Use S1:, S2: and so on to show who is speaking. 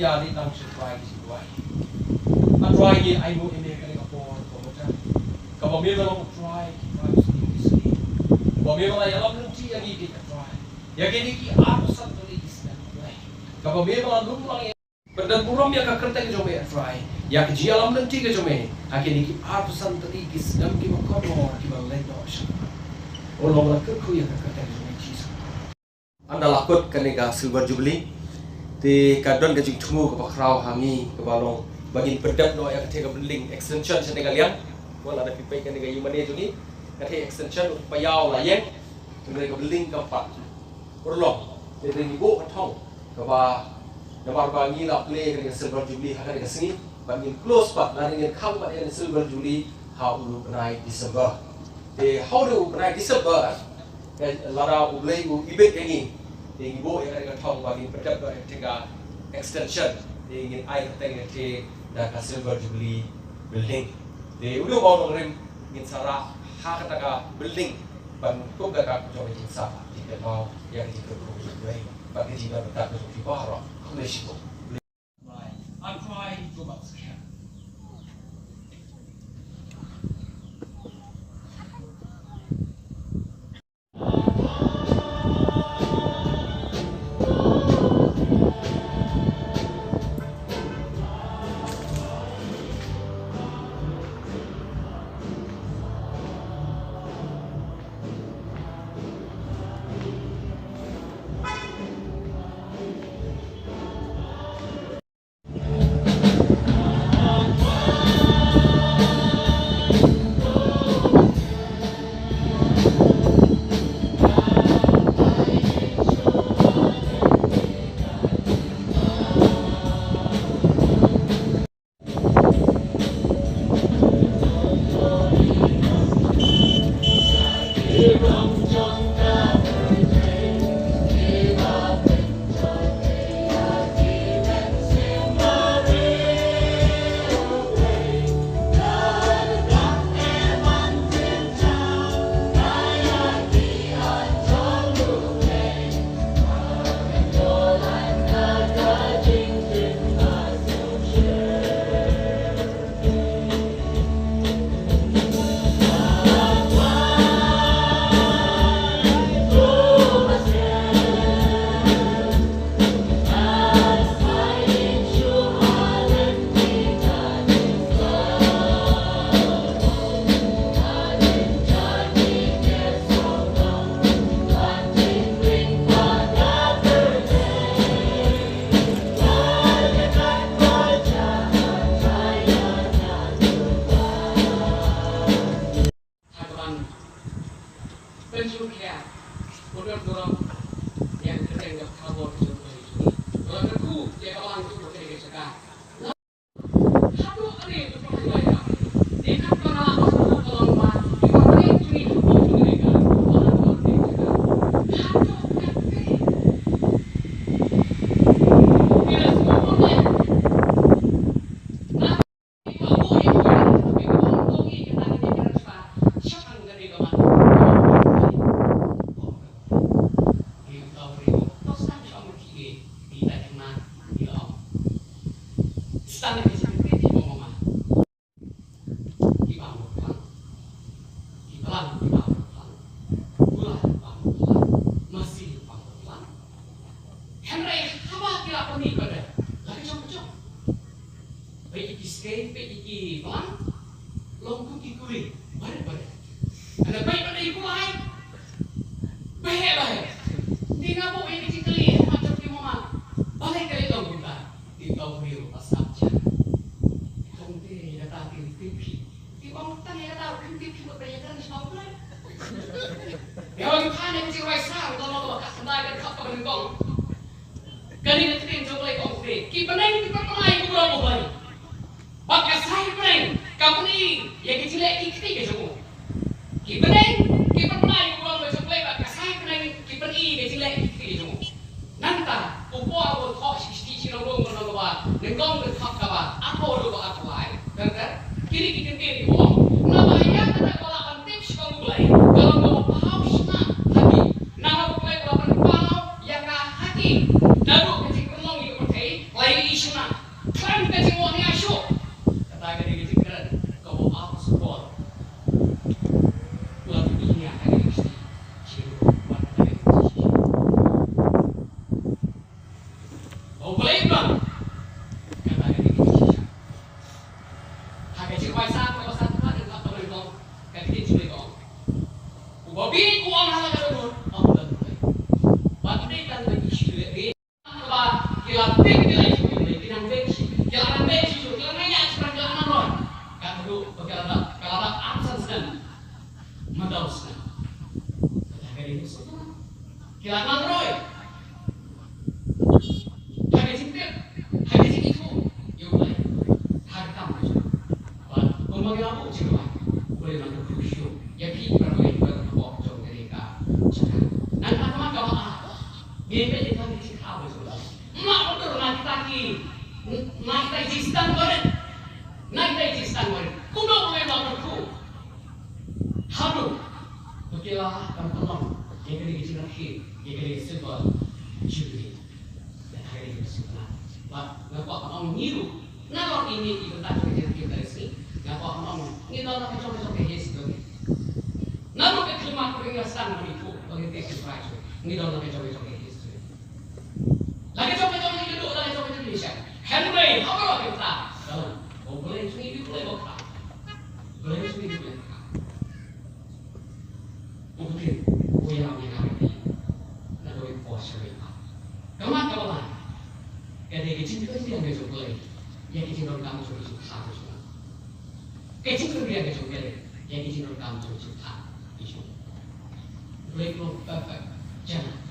S1: ya di tang se try ki try a try ni ai mo ine ka ka por ko mo ta ka mo mi lo try ki bo mi lo ya lo ti ya ni ki try ya ke ni ki a sat to ni is na ka bo mi lo lum lang Badan buram ya ka kerta ke jome try ya ke ji alam nanti ke jome akhirnya ki a san to ni is nam ki mo ko ki ba le do sha o lo la ke ku ya ka kerta ke jome ki anda lakut kanega silver jubilee ti kadon ka jing thumu ka bakrau hangi ka balong bagin pedap no ya ka building extension senega liang wala da pipai kanega yumane juni ka the extension payau la yeng kanega building ka pat urlo te ring go ka thong ka ba namar bangi la play kanega silver jubilee ha kanega singi bagin close pat la ring kham ba ya silver jubilee how lu nai December te how do nai December lara ublei u ibet yangi ibu yang ada thong bagi pedap tiga extension ingin air tengah ti dah silver jubilee building di udah mau ngirim ingin sarah hak kata building ban kau gak jauh ingin sah tidak mau yang ikut building bagi jika betul betul baru kondisi I'm trying to make it.
S2: Kan kasi mo niya show. Kataga ni kita kau apa support. Pulang ini akan jadi cikgu buat kataga ni. Oh boleh bang. Kataga ni kita. Hakai cikgu Faisal kau satu ada tak boleh kau. Kataga cikgu kau. Ubabi kuang halang dulu. Oh boleh. Bagi kan bagi cikgu. Kila tik kila itu kinang beki. Kila orang beki itu kila nanya sekarang kila anak roy. Kata tu kalau ada absen sen, madau sen. Kata ini semua. Kila anak roy. Hari simpel, hari itu, you boleh. Hari kamu. Kalau apa cakap, boleh nak khusyuk. Ya kita bermain berkebok jom mereka. Nanti apa kau Gimana kita bisa tahu sudah? Mak betul nak kita existan koren, nak kita existan koren. Kuno boleh makku. Haru, bekilah kamu tolong. Yang kali kita nak yang kali sebab juli. Dan hari ini sebenarnya, ngapa kamu niru? Ngapa ini itu tak kita sini? Ngapa kamu ini dalam macam-macam kehidupan itu? Ngapa kelima keringasan itu bagi kehidupan? Ini dalam macam-macam kehidupan. Lagi coba-coba ini dulu, lagi coba-coba ini siapa? Henry, apa kita? Kalau boleh sendiri boleh buka, boleh sendiri boleh buka. Mungkin yang ini, nak boleh puas mereka. Kawan-kawan, kadang kita itu yang kita boleh, yang kita nak kamu sudah satu semua. Kita itu yang kita boleh, yang kita nak kamu sudah satu. Boleh kalau jangan.